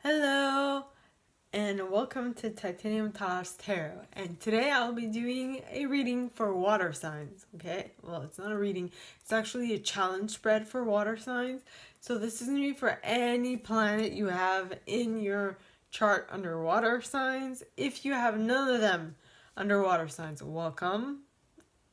Hello and welcome to Titanium Talos Tarot, and today I'll be doing a reading for water signs. Okay, well, it's not a reading, it's actually a challenge spread for water signs. So this is going to be for any planet you have in your chart under water signs. If you have none of them under water signs, welcome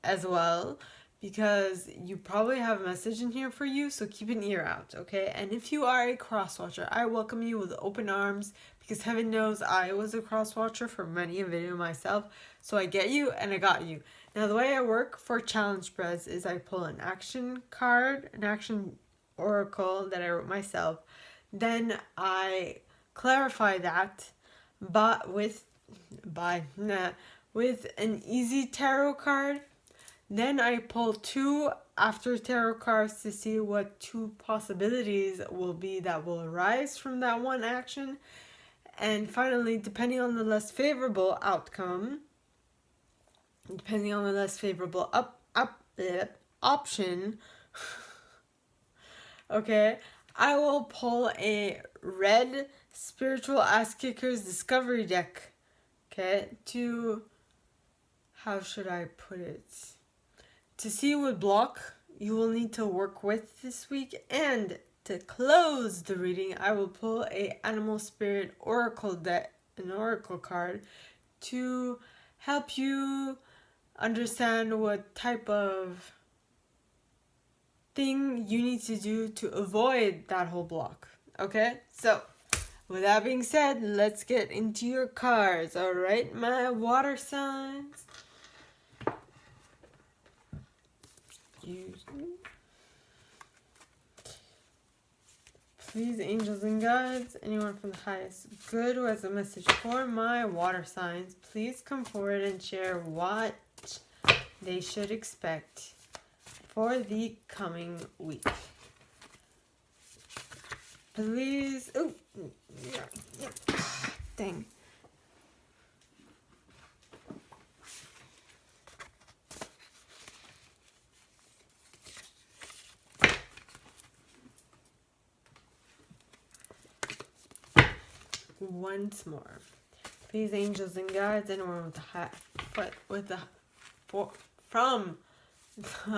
as well, because you probably have a message in here for you, so keep an ear out, okay? And if you are a cross watcher, I welcome you with open arms, because heaven knows I was a cross watcher for many a video myself, so I get you and I got you. Now the way I work for challenge spreads is I pull an action card, an action oracle that I wrote myself, then I clarify that but with an easy tarot card. Then I pull two after tarot cards to see what two possibilities will be that will arise from that one action. And finally, depending on the less favorable outcome, depending on the less favorable option, okay, I will pull a red Spiritual Ass Kickers Discovery deck, okay, to, how should I put it? To see what block you will need to work with this week, and to close the reading, I will pull a Animal Spirit Oracle deck, an Oracle card, to help you understand what type of thing you need to do to avoid that whole block. Okay, so with that being said, let's get into your cards. All right, my water signs. Please, angels and guides, anyone from the highest good who has a message for my water signs, please come forward and share what they should expect for the coming week. Please. Oh, yeah. Dang. Once more, please, angels and guides, anyone from the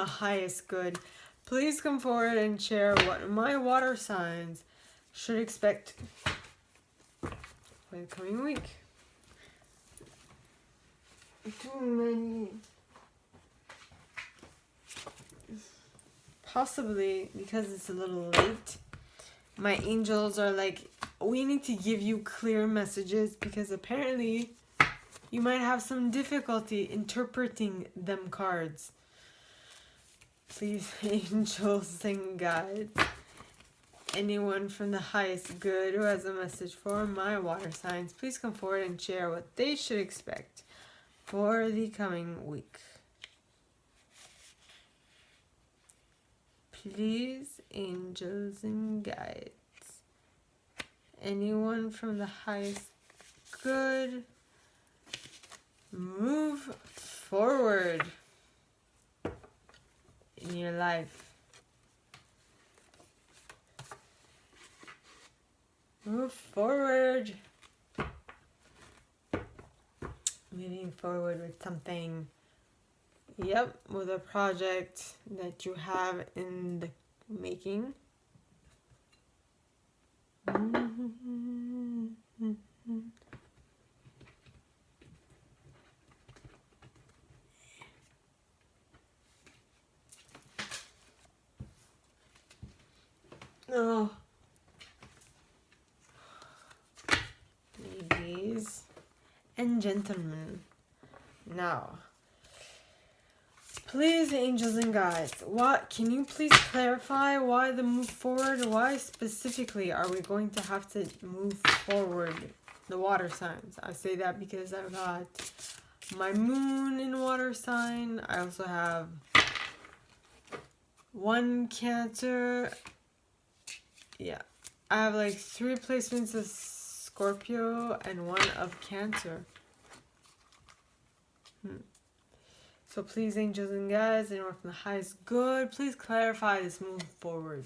highest good, please come forward and share what my water signs should expect for the coming week. Too many. Possibly because it's a little late, my angels are like, we need to give you clear messages because apparently you might have some difficulty interpreting them cards. Please, angels and guides, anyone from the highest good who has a message for my water signs, please come forward and share what they should expect for the coming week. Please, angels and guides, anyone from the highest good, move forward in your life. Move forward. Moving forward with something. Yep, with a project that you have in the making. Oh, ladies and gentlemen, now, please, angels and guides, what can you please clarify why the move forward? Why specifically are we going to have to move forward the water signs? I say that because I've got my moon in water sign. I also have one Cancer. Yeah, I have like 3 placements of Scorpio and 1 of Cancer. So please, angels and guides, anyone from the highest good, please clarify this move forward.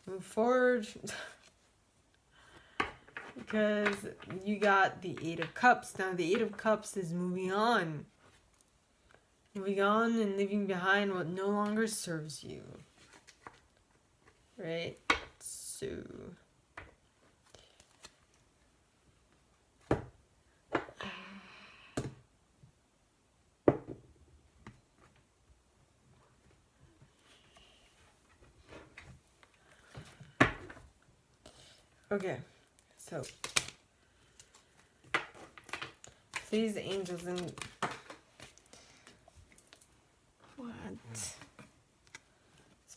Move forward. Because you got the Eight of Cups. Now the Eight of Cups is moving on. Moving on and leaving behind what no longer serves you. Right? So... Okay, so please, angels, and what?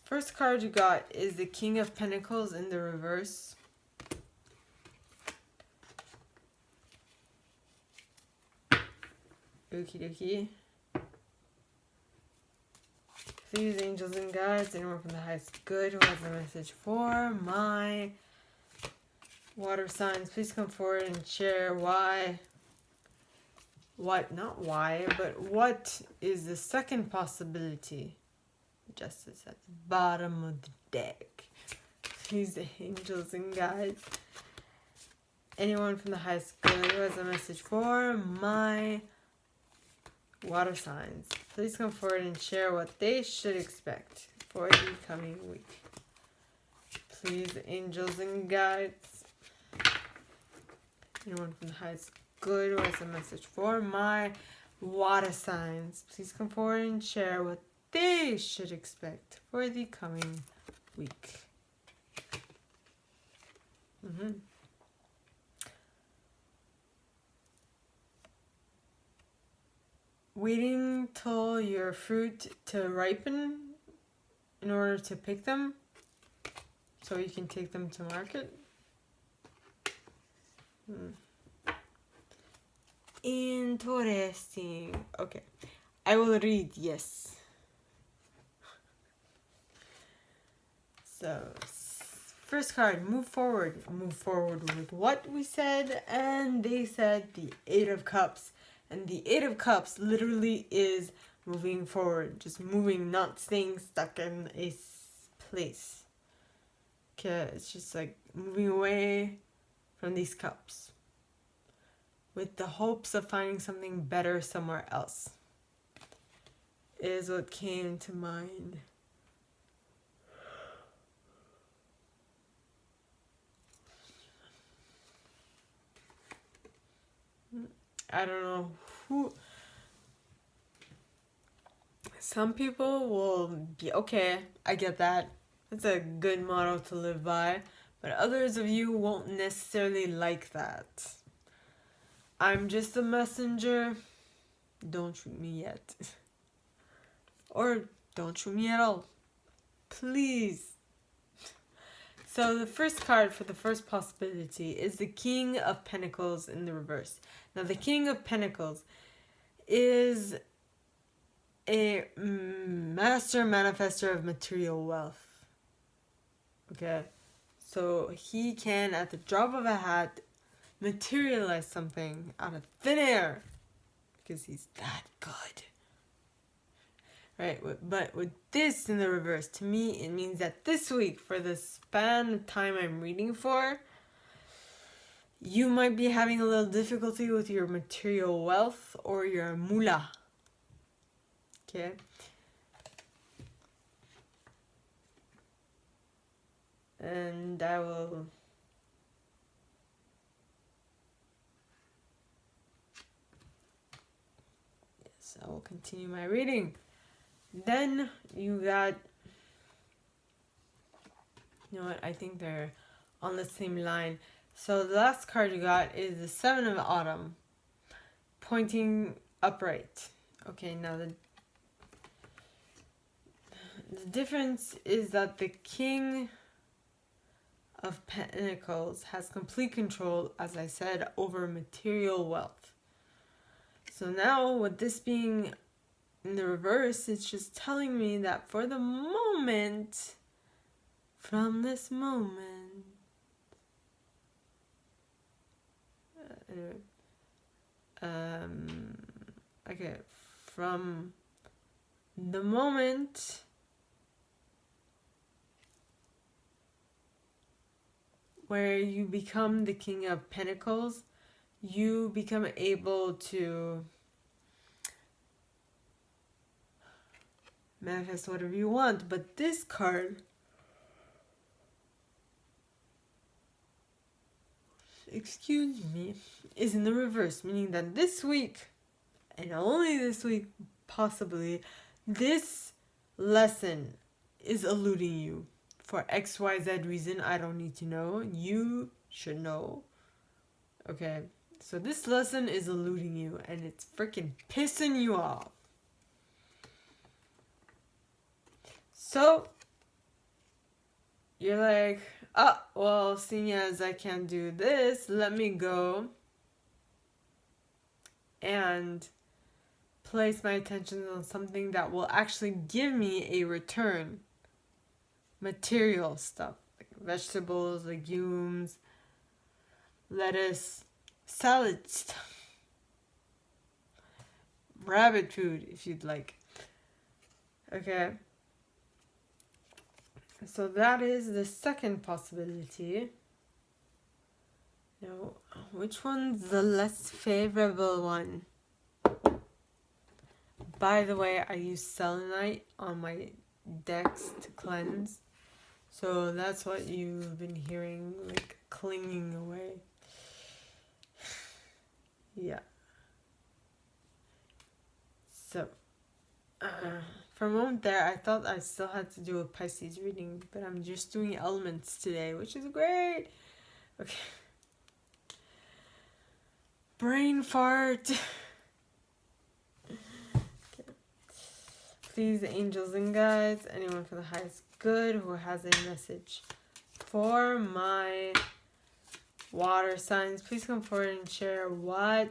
First card you got is the King of Pentacles in the reverse. Okie dokie. Please, angels and guides, anyone from the highest good who has a message for my water signs, please come forward and share why, not why, but what is the second possibility? Justice at the bottom of the deck. Please, angels and guides, anyone from the highest good who has a message for my water signs, please come forward and share what they should expect for the coming week. Please, angels and guides, anyone from the highest good who has a message for my water signs, please come forward and share what they should expect for the coming week. Waiting till your fruit to ripen in order to pick them so you can take them to market. Interesting. Okay, I will read, yes. So, first card, move forward. Move forward with what we said, and they said the Eight of Cups. And the Eight of Cups literally is moving forward, just moving, not staying stuck in a place. Okay, it's just like moving away from these cups with the hopes of finding something better somewhere else is what came to mind. I don't know who. Some people will be okay, I get that. It's a good motto to live by. But others of you won't necessarily like that. I'm just a messenger. Don't shoot me yet. Or don't shoot me at all. Please. So the first card for the first possibility is the King of Pentacles in the reverse. Now the King of Pentacles is a master manifester of material wealth. Okay, so he can, at the drop of a hat, materialize something out of thin air because he's that good. Right, but with this in the reverse, to me, it means that this week, for the span of time I'm reading for, you might be having a little difficulty with your material wealth or your moolah. Okay? And I will... Yes, I will continue my reading. Then you got, you know what, I think they're on the same line. So the last card you got is the Seven of Autumn, pointing upright. Okay, now the difference is that the King of Pentacles has complete control, as I said, over material wealth. So now with this being in the reverse, it's just telling me that for the moment, from this moment, okay, from the moment where you become the King of Pentacles. You become able to manifest whatever you want. But this card, excuse me, is in the reverse, meaning that this week, and only this week possibly, this lesson is eluding you for XYZ reason. I don't need to know. You should know. Okay, so this lesson is eluding you and it's freaking pissing you off. So you're like, oh, well, seeing as I can't do this, let me go and place my attention on something that will actually give me a return. Material stuff, like vegetables, legumes, lettuce, salad stuff, rabbit food if you'd like. Okay. So that is the second possibility. Now, which one's the less favorable one? By the way, I use selenite on my decks to cleanse. So that's what you've been hearing, like clinging away. Yeah. So, for a moment there, I thought I still had to do a Pisces reading, but I'm just doing elements today, which is great. Okay. Brain fart. Okay. Please, angels and guides, anyone for the highest good who has a message for my water signs, please come forward and share what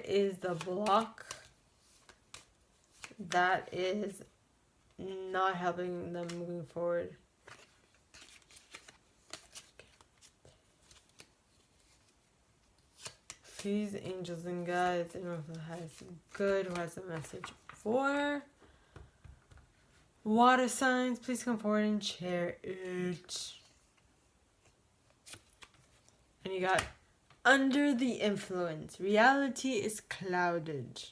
is the block that is not helping them moving forward. Please, angels and guides, anyone for the highest good who has a message for water signs, please come forward and share it. And you got under the influence. Reality is clouded,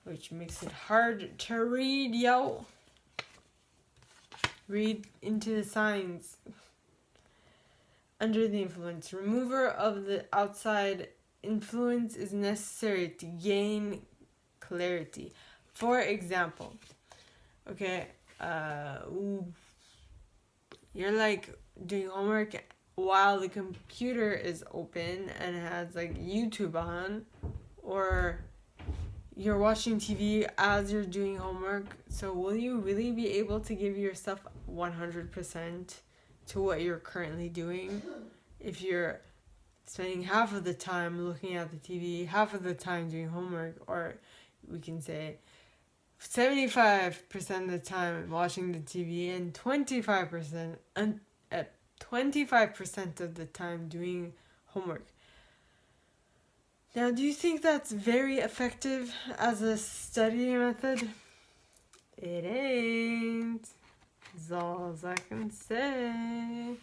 which makes it hard to read, yo. Read into the signs. Under the influence. Remover of the outside influence is necessary to gain clarity. For example, okay, you're like doing homework while the computer is open and has like YouTube on, or you're watching TV as you're doing homework. So will you really be able to give yourself 100% to what you're currently doing if you're spending half of the time looking at the TV, half of the time doing homework, or we can say 75% of the time watching the TV and 25% of the time doing homework? Now, do you think that's very effective as a study method? It ain't. That's all I can say.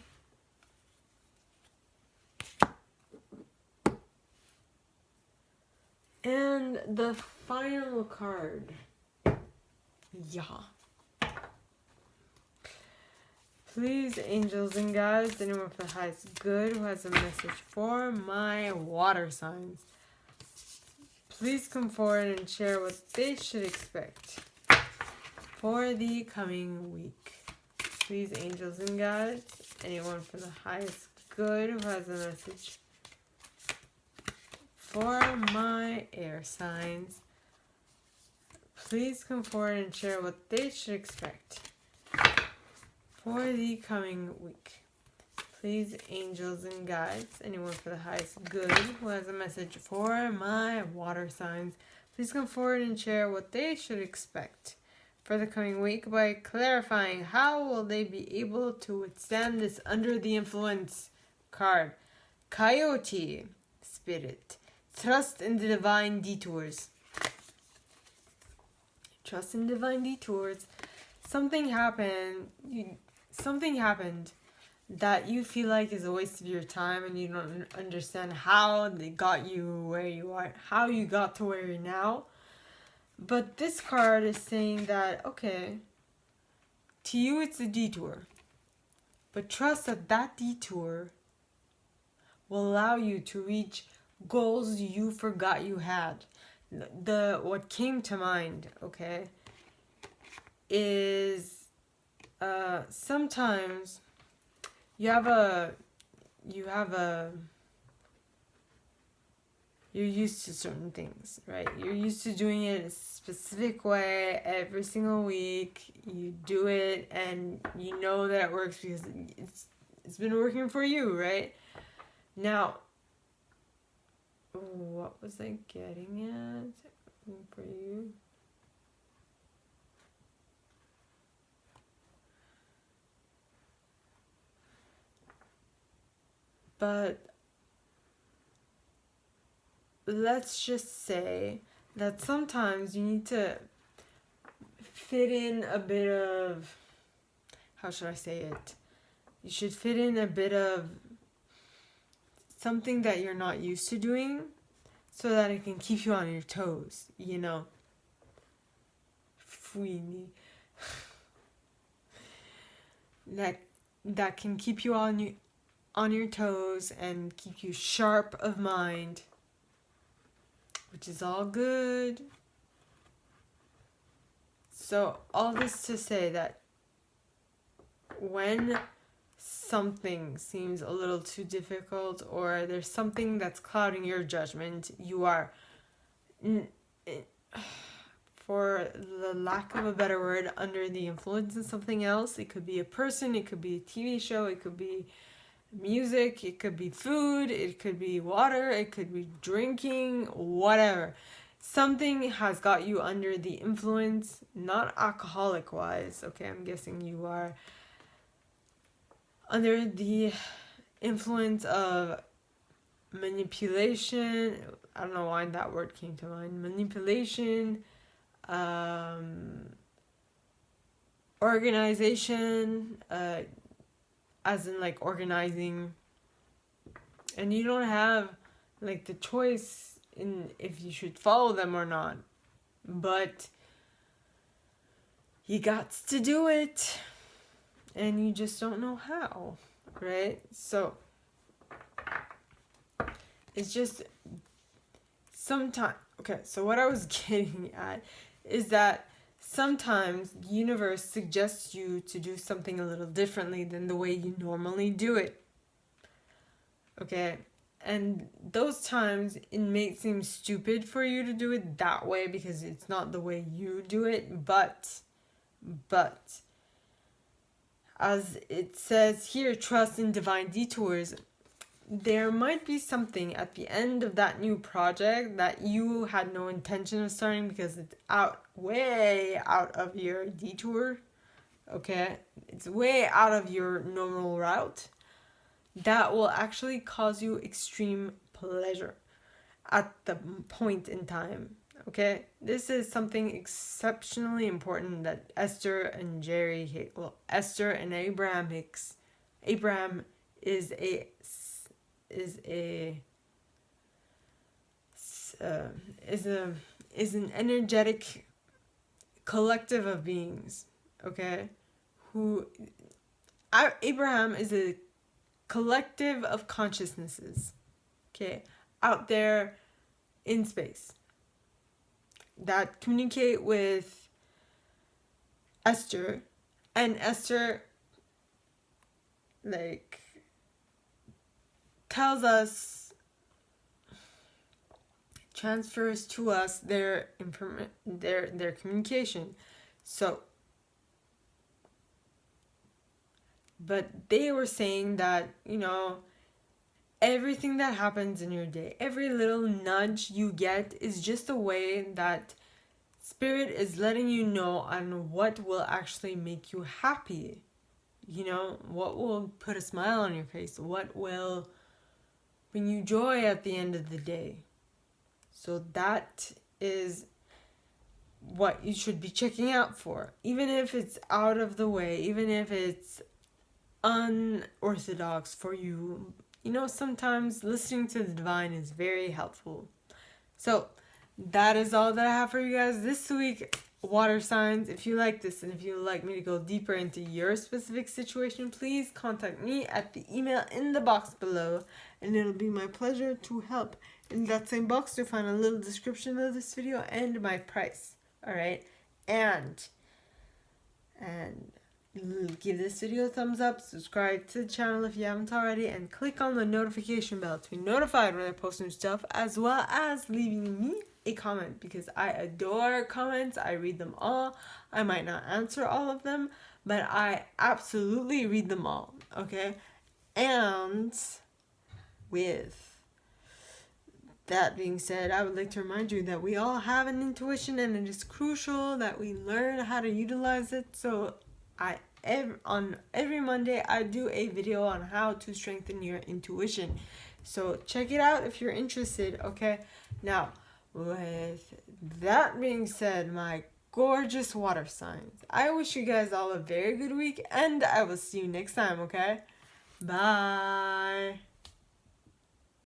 And the final card. Yeah. Please, angels and guides, anyone for the highest good who has a message for my water signs, please come forward and share what they should expect for the coming week. Please, angels and guides, anyone for the highest good who has a message for my air signs, please come forward and share what they should expect for the coming week. Please, angels and guides, anyone for the highest good who has a message for my water signs, please come forward and share what they should expect for the coming week by clarifying how will they be able to withstand this under the influence card. Coyote spirit. Trust in the divine detours. Trust in divine detours. something happened, something happened that you feel like is a waste of your time, and you don't understand how they got you where you are, how you got to where you're now. But this card is saying that, okay, to you it's a detour, but trust that that detour will allow you to reach goals you forgot you had. What came to mind, okay, is sometimes you have a you're used to certain things, right? You're used to doing it a specific way every single week. You do it and you know that it works because it's been working for you, right? Now, what was I getting at for you? But let's just say that sometimes you need to fit in a bit of, how should I say it? You should fit in a bit of something that you're not used to doing so that it can keep you on your toes, you know? That can keep you on your toes and keep you sharp of mind, which is all good. So all this to say that when something seems a little too difficult, or there's something that's clouding your judgment, you are, for the lack of a better word, under the influence of something else. It could be a person, it could be a TV show, it could be music, it could be food, it could be water, it could be drinking, whatever. Something has got you under the influence, not alcoholic wise. Okay, I'm guessing you are under the influence of manipulation. I don't know why that word came to mind. Manipulation, organization, as in like organizing, and you don't have like the choice in if you should follow them or not, but you got to do it and you just don't know how, right? So it's just sometimes, okay, so what I was getting at is that sometimes the universe suggests you to do something a little differently than the way you normally do it. Okay? And those times it may seem stupid for you to do it that way because it's not the way you do it, but as it says here, trust in divine detours. There might be something at the end of that new project that you had no intention of starting because it's way out of your detour. Okay? It's way out of your normal route. That will actually cause you extreme pleasure at the point in time. Okay? This is something exceptionally important that Esther and Esther and Abraham Hicks. Abraham is an energetic collective of beings, okay? Abraham is a collective of consciousnesses, okay, out there in space that communicate with Esther, and Esther like tells us, transfers to us their communication. So, but they were saying that, you know, everything that happens in your day, every little nudge you get is just a way that Spirit is letting you know on what will actually make you happy. You know, what will put a smile on your face, what will bring you joy at the end of the day. So that is what you should be checking out for, even if it's out of the way, even if it's unorthodox for you. You know, sometimes listening to the divine is very helpful. So that is all that I have for you guys this week, water signs. If you like this and if you would like me to go deeper into your specific situation, please contact me at the email in the box below, and it'll be my pleasure to help. In that same box, you'll find a little description of this video and my price. Alright? And give this video a thumbs up, subscribe to the channel if you haven't already, and click on the notification bell to be notified when I post new stuff, as well as leaving me a comment, because I adore comments. I read them all. I might not answer all of them, but I absolutely read them all, okay? And with that being said, I would like to remind you that we all have an intuition, and it is crucial that we learn how to utilize it. So on every Monday, I do a video on how to strengthen your intuition. So check it out if you're interested, okay? Now, with that being said, my gorgeous water signs, I wish you guys all a very good week, and I will see you next time, okay? Bye!